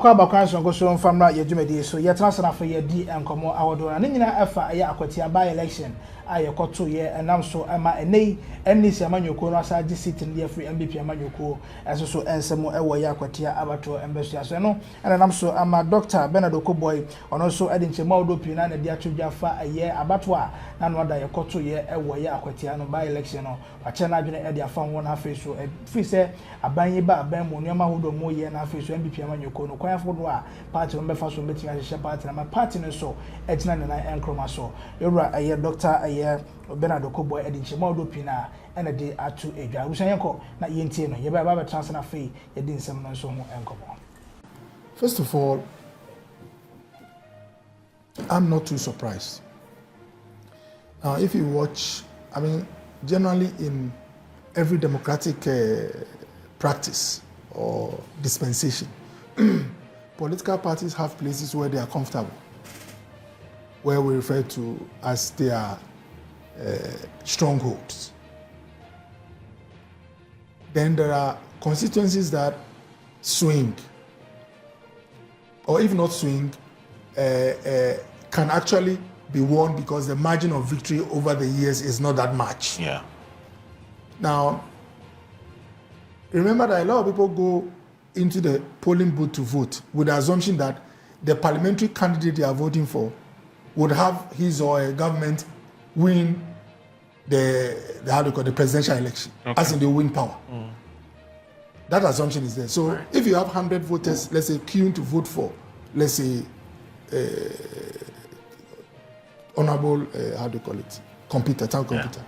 abakwa so go so famra ye dwumadi so ye transfer for ye di enkomo awodo na nyina efa ye akwati by election aye koto ye enam so ama enei NDC amanyoko no asaje seat ne free NPP amanyoko eso so ensemo ewo ye akwati abato embesu so no enam so ama Dr. Okoe Boyle ono so edinchema odo pina na dia twodwa fa aye abato a na no da ye koto ye ewo ye akwati no by election no ache na adwene e dia fa won afi so free se abanye ba aban mo nyama hodo mo ye na afi so NPP amanyoko no kwan fodo a party member fa so meeting a party na party no so ejina na enkroma so yewra aye Dr. Okoe Boyle edinchema odo pina ene de atu edwa usanyenko na yentie no ye ba transfer na fe ye di nsem no so ho enkomo. First of all, I'm not too surprised. Now, if you watch, I mean, generally in every democratic practice or dispensation, political parties have places where they are comfortable, where we refer to as their strongholds. Then there are constituencies that swing, or if not swing, can actually be won because the margin of victory over the years is not that much. Yeah. Now, remember that a lot of people go into the polling booth to vote with the assumption that the parliamentary candidate they are voting for would have his or her government win the presidential election, as in they win power. That assumption is there. So if you have 100 voters, let's say, queuing to vote for, let's say, honorable, computer, town computer.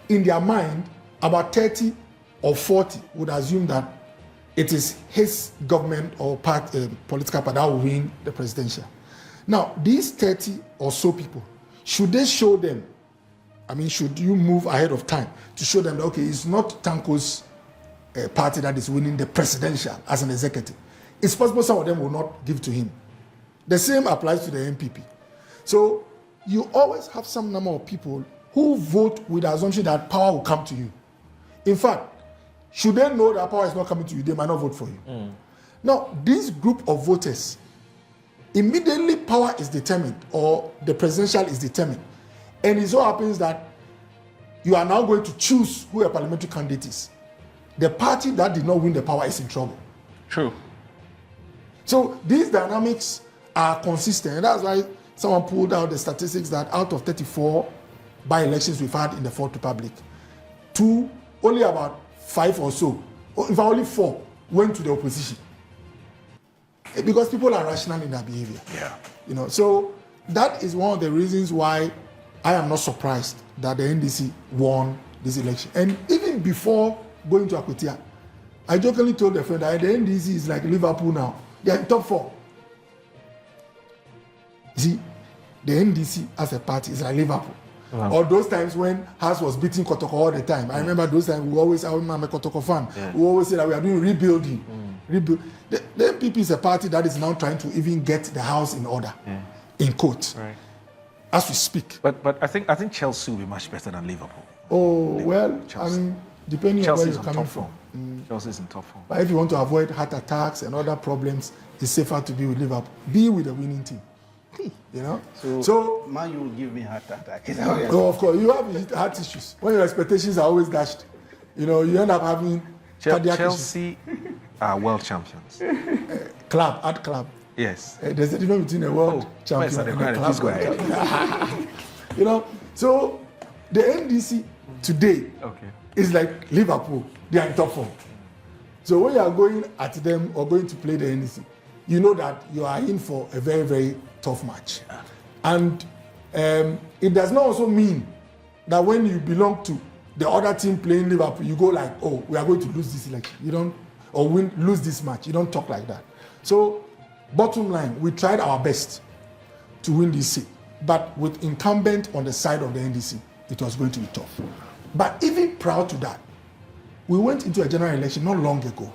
In their mind, about 30 or 40 would assume that it is his government or political party that will win the presidential. Now, these 30 or so people, should they show them, I mean, should you move ahead of time to show them that, okay, it's not Tanko's party that is winning the presidential as an executive. It's possible some of them will not give to him. The same applies to the NPP. So you always have some number of people who vote with the assumption that power will come to you. In fact, should they know that power is not coming to you, they might not vote for you. Now, this group of voters, immediately power is determined or the presidential is determined. And it so happens that you are now going to choose who a parliamentary candidate is. The party that did not win the power is in trouble. True. So these dynamics are consistent. And that's why someone pulled out the statistics that out of 34 by-elections we've had in the Fourth Republic, only about 5 or so, in fact only 4, went to the opposition. Because people are rational in their behavior. Yeah. You know, so that is one of the reasons why I am not surprised that the NDC won this election. And even before going to Akwetia, I jokingly told a friend that the NDC is like Liverpool now. They are in top 4. See, the NDC as a party is like Liverpool. Or those times when Haas was beating Kotoko all the time. I remember those times I'm a Kotoko fan. We always say that we are doing rebuilding. The NPP is a party that is now trying to even get the house in order, in quote, as we speak. But I think Chelsea will be much better than Liverpool. Oh, well, Chelsea. I mean, depending on where you're coming from. Chelsea is in top form. But if you want to avoid heart attacks and other problems, it's safer to be with Liverpool. Be with the winning team. You know? So man, you will give me heart attack. Oh, of course. You have heart issues. When your expectations are always dashed, you know, you end up having cardiac Chelsea are world champions. Club. Yes. There's a difference between a world champion and a club champion. You know, so the NDC today is like Liverpool. They are in top form. So when you are going at them or going to play the NDC, you know that you are in for a very, very tough match. And it does not also mean that when you belong to the other team playing Liverpool, you go like, oh, we are going to lose this election. You don't, or lose this match. You don't talk like that. So, bottom line, we tried our best to win this seat. But with incumbent on the side of the NDC, it was going to be tough. But even prior to that, we went into a general election not long ago.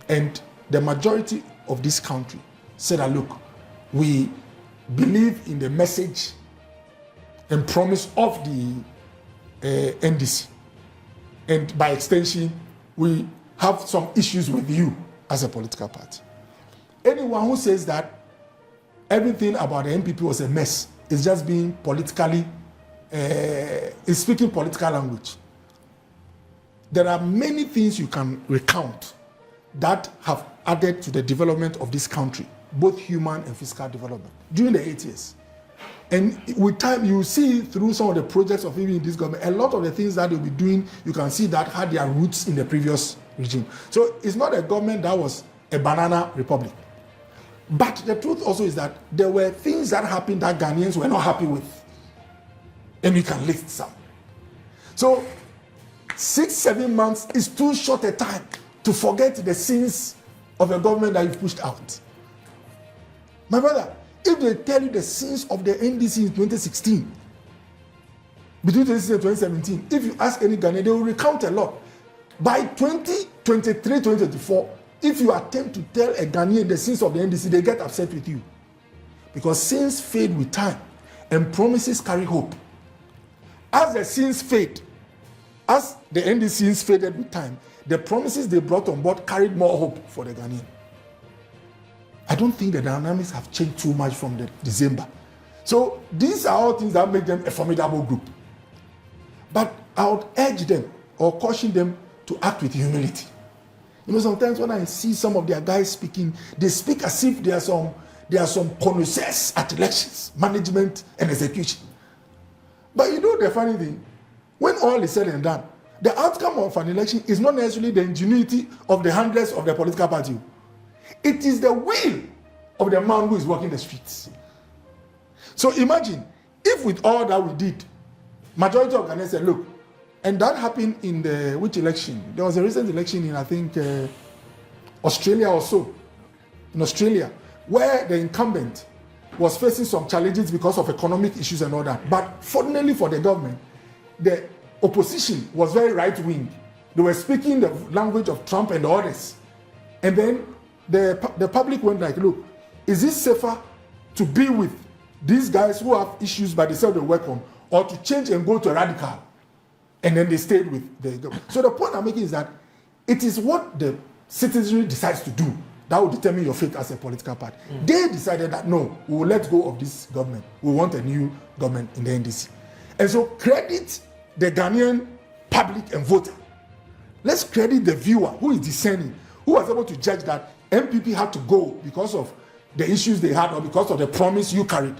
And the majority of this country said that, look, we believe in the message and promise of the NDC. And by extension, we have some issues with you as a political party. anyone who says that everything about the NPP was a mess is just being politically, is speaking political language. There are many things you can recount that have added to the development of this country, both human and physical development, during the 8 years. And with time, you see through some of the projects of even this government, a lot of the things that they'll be doing, you can see that had their roots in the previous regime. So it's not a government that was a banana republic. But the truth also is that there were things that happened that Ghanaians were not happy with. And you can list some. So 6-7 months is too short a time to forget the sins of a government that you've pushed out. My brother, if they tell you the sins of the NDC in 2016, between 2016 and 2017, if you ask any Ghanaian, they will recount a lot. By 2023, 2024, if you attempt to tell a Ghanaian the sins of the NDC, they get upset with you. Because sins fade with time and promises carry hope. As the sins fade, as the NDC sins faded with time, the promises they brought on board carried more hope for the Ghanaian. I don't think the dynamics have changed too much from the December. So these are all things that make them a formidable group. But I would urge them or caution them to act with humility. You know, sometimes when I see some of their guys speaking, they speak as if there are some connoisseurs at elections, management and execution. But you know the funny thing, when all is said and done, the outcome of an election is not necessarily the ingenuity of the handlers of the political party. It is the will of the man who is walking the streets. So imagine, if with all that we did, majority of Ghanaians said, look, and that happened in the, which election? There was a recent election in, I think, Australia or so. In Australia, where the incumbent was facing some challenges because of economic issues and all that. But fortunately for the government, the opposition was very right-wing. They were speaking the language of Trump and others. And then the public went like, look, is it safer to be with these guys who have issues but they say they work on, or to change and go to a radical? And then they stayed with the government. So the point I'm making is that it is what the citizenry decides to do that will determine your fate as a political party. They decided that, no, we will let go of this government. We want a new government in the NDC. And so credit the Ghanaian public and voter. Let's credit the viewer who is discerning, who was able to judge that NPP had to go because of the issues they had or because of the promise you carried.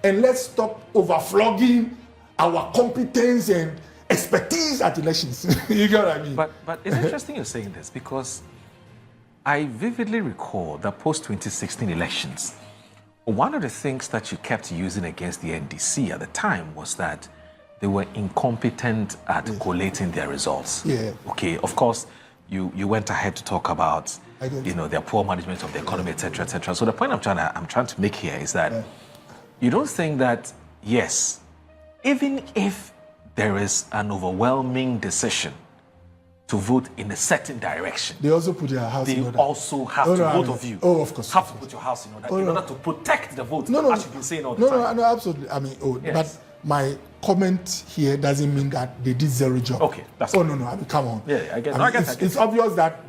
And let's stop overflogging our competence and expertise at elections. You get what I mean? But it's interesting you're saying this, because I vividly recall that post-2016 elections, one of the things that you kept using against the NDC at the time was that they were incompetent at collating their results. Yeah. Okay, of course, you went ahead to talk about, you know, their poor management of the economy, etc., etc. So the point I'm trying to make here is that you don't think that, yes, even if there is an overwhelming decision to vote in a certain direction, they also put their house in order. They also have to, both of you, of course, have to put your house in order in order to protect the vote, as you've been saying all the time. No, absolutely. I mean, yes. But my comment here doesn't mean that they did zero job. Okay, that's no. I mean, come on. Yeah, I guess. I mean, it's obvious that,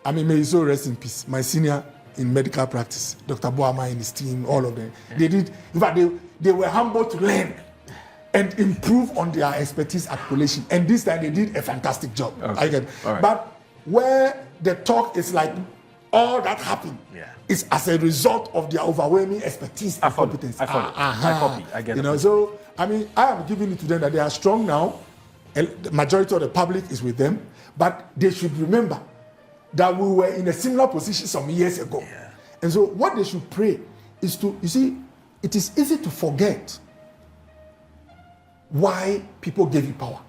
I mean, may he so rest in peace. My senior in medical practice, Dr. Boama and his team, all of them, they did. In fact, they were humble to learn and improve on their expertise at collation. And this time they did a fantastic job. Okay. I get it. Right. But where the talk is like all that happened is as a result of their overwhelming expertise and competence. I follow. I copy. I get it. You know, so I mean, I am giving it to them that they are strong now. And the majority of the public is with them, but they should remember that we were in a similar position some years ago. Yeah. And so what they should pray is to, you see, it is easy to forget why people gave you power.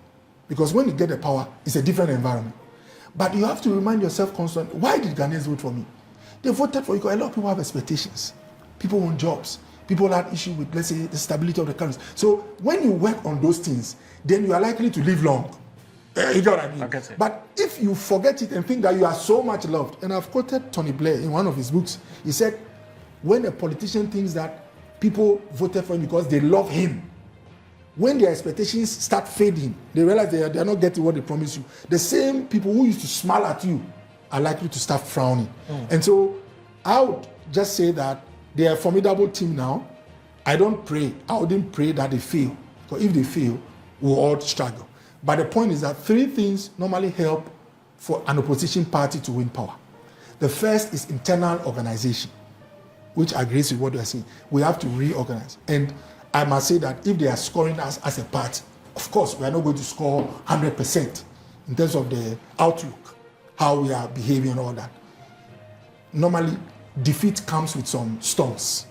Because when you get the power, it's a different environment. But you have to remind yourself constantly, why did Ghanaians vote for me? They voted for you because a lot of people have expectations. People want jobs. People had issue with, let's say, the stability of the currency. So when you work on those things, then you are likely to live long. You get what I mean? But if you forget it and think that you are so much loved, and I've quoted Tony Blair in one of his books, he said, when a politician thinks that people voted for him because they love him, when their expectations start fading, they realize they are not getting what they promised you. The same people who used to smile at you are likely to start frowning. And so I would just say that they are a formidable team now. I wouldn't pray that they fail. Because if they fail, we'll all struggle. But the point is that 3 things normally help for an opposition party to win power. The first is internal organization, which agrees with what they are saying. We have to reorganize. And I must say that if they are scoring us as a party, of course, we are not going to score 100% in terms of the outlook, how we are behaving and all that. Normally, defeat comes with some storms.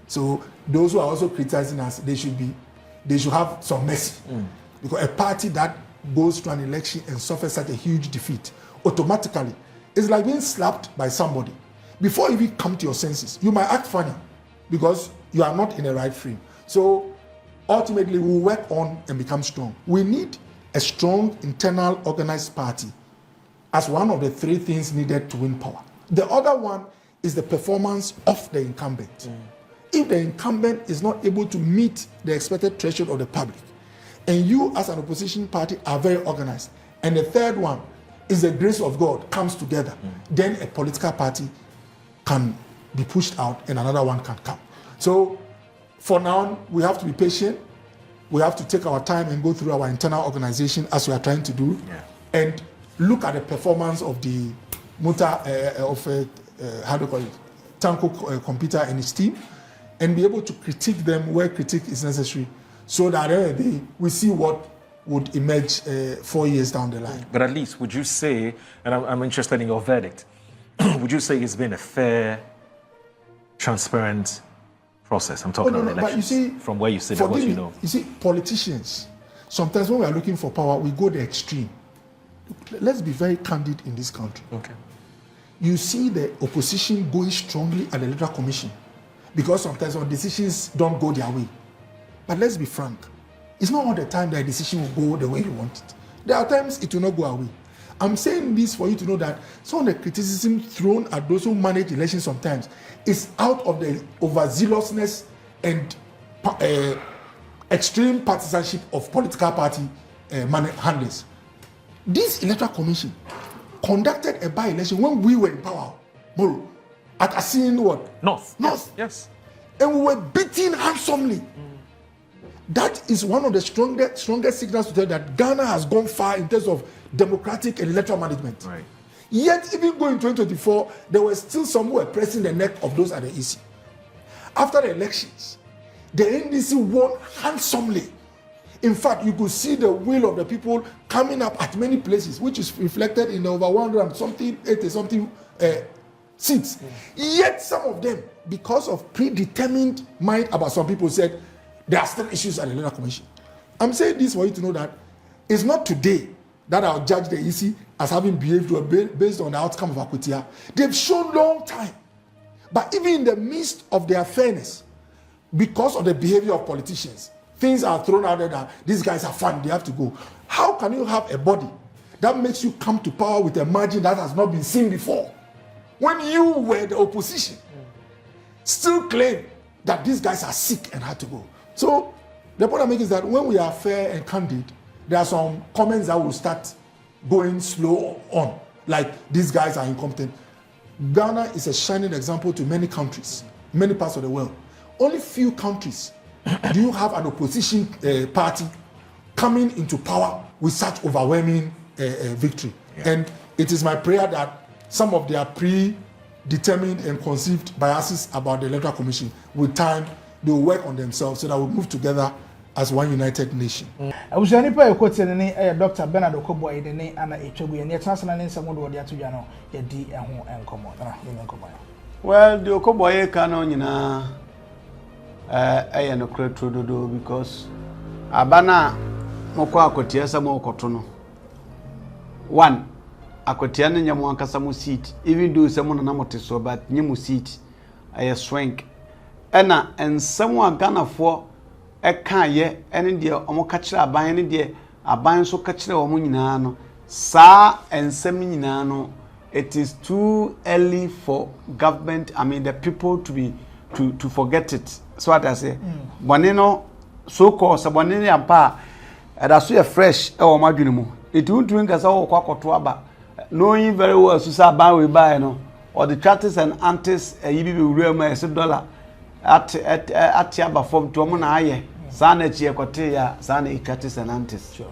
So those who are also criticizing us, they should have some mercy. Because a party that goes to an election and suffers such a huge defeat, automatically, it's like being slapped by somebody. Before you even come to your senses, you might act funny because you are not in the right frame. So ultimately, we'll work on and become strong. We need a strong internal organized party as one of the 3 things needed to win power. The other one is the performance of the incumbent. If the incumbent is not able to meet the expected threshold of the public, and you as an opposition party are very organized, and the third one is the grace of God comes together, then a political party can be pushed out and another one can come. So for now, we have to be patient. We have to take our time and go through our internal organization as we are trying to do, and look at the performance of the Tanko computer and his team, and be able to critique them where critique is necessary, so that we see what would emerge 4 years down the line. But at least, would you say, and I'm interested in your verdict, would you say it's been a fair, transparent process? I'm talking about elections, but you see, from where you sit and what you know. You see, politicians, sometimes when we are looking for power, we go the extreme. Let's be very candid in this country. Okay. You see the opposition going strongly at the Electoral Commission because sometimes our decisions don't go their way. But let's be frank, it's not all the time that a decision will go the way you want it. There are times it will not go away. I'm saying this for you to know that some of the criticism thrown at those who manage elections sometimes is out of the overzealousness and extreme partisanship of political party handlers. This Electoral Commission conducted a by-election when we were in power, Moro, at Asin what? North. Yes. And we were beaten handsomely. That is one of the strongest signals to tell that Ghana has gone far in terms of democratic and electoral management. Right. Yet, even going 2024, there were still some who were pressing the neck of those at the EC. After the elections, the NDC won handsomely. In fact, you could see the will of the people coming up at many places, which is reflected in over 180-something seats. Yet some of them, because of predetermined mind about some people, said there are still issues at the Electoral Commission. I'm saying this for you to know that it's not today that I'll judge the EC as having behaved based on the outcome of Akwetia. They've shown long time. But even in the midst of their fairness, because of the behavior of politicians, things are thrown out there that these guys are fun, they have to go. How can you have a body that makes you come to power with a margin that has not been seen before? When you were the opposition, still claim that these guys are sick and had to go. So the point I make is that when we are fair and candid, there are some comments that will start going slow on, like these guys are incompetent. Ghana is a shining example to many countries, many parts of the world. Only few countries do you have an opposition party coming into power with such overwhelming victory. And it is my prayer that some of their predetermined and conceived biases about the Electoral Commission, with time, they will work on themselves so that we move together as one united nation. Abusani pa ekote ne Dr. Bernard Okoe Boyle ne ana etwagu ye transnational nsemo de ode atudwa no ye di eho enkomo na ye enkomo. Well, the Okoe Boyle canon nyina no kretro dodo because abana moko akotia samo okoto no. One, akotia ne nyamo ankasa mo seat, even though samo na mote so but nyamo seat aye swank. Ena ensamo agana fo eka ye ene de omo ka kire aban ne de aban so ka kire omo nyina no sa ensam nyina no. It is too early for government, I mean the people to forget it. So what I say, bonino so called sabonini ampa and so fresh e o madwene mu. It won't drink as all kwakoto aba. Knowing very well so say ban we buy no. or the charters and antes you be real $1 at yaba form to amuna aye sana chi ekote ya sana charters and antes Sure.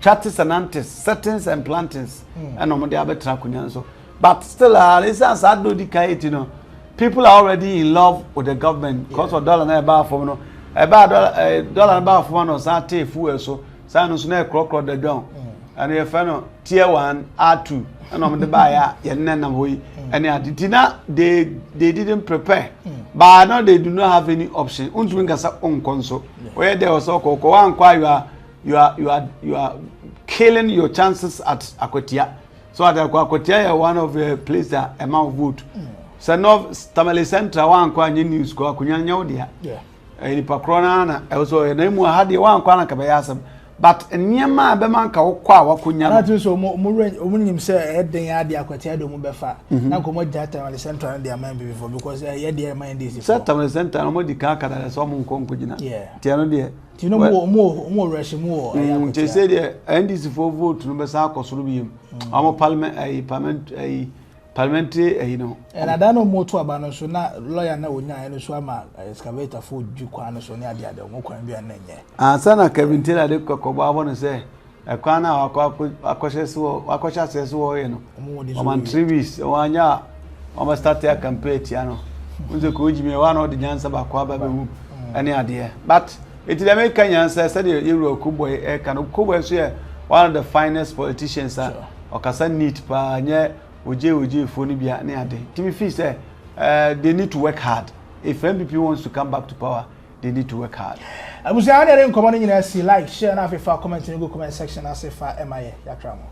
Charters and antes settings and plantings and omo de abetra kunya so but still listen sad do dicate you know people are already in love with the government because of dollar na ba form no dollar ba form no sa te fuel so sa no so na krokro the down and you find tier 1 R2 and omo de ba ya ye nenam hoyi and they didn't prepare but now they do not have any option untumi ngasa onkonso where there was okoko wankwa you are killing your chances at Akwatia. So at Akwatia one of the places that amount vote. So no Tamale Center one kwa news kwa kunyanya odia. Yeah. Ni pakrona na also na mu hadi one kwa na kabayasam. But nyema be man ka kwa wakunya. Na tu so mo nim say eden ya de Akwatia do mu befa. Na ko mo jata Tamale Center na de amman before because ye de mind this. So Tamale Center no mo di ka ka na so mo nkonko gina. Yeah. Tiano de you know more rush more they say the NDC for vote no be sa akosoro bi yim amo parliamentary you know and I don't know more to about no so na lawyer na onya no so ama excavator for dwu kwa no so ne ade mo kwan bi anenye ansa na Kevin Taylor de kokobo abon say ekwa na akosha seso ye no o man 3 weeks wanya o ma start ya campaign ya no unze ko ojime wa no de nyansa ba kwa ba be ane ade but it the American said you Okoe Boyle can Okoe Boyle so one of the finest politicians okasa neat pa nye oje phone bia na ade timi feel say they need to work hard if NPP wants to come back to power they need to work hard abusia na re nkomo nyina si like share na afifa comment in go comment section asefa emaye yakramo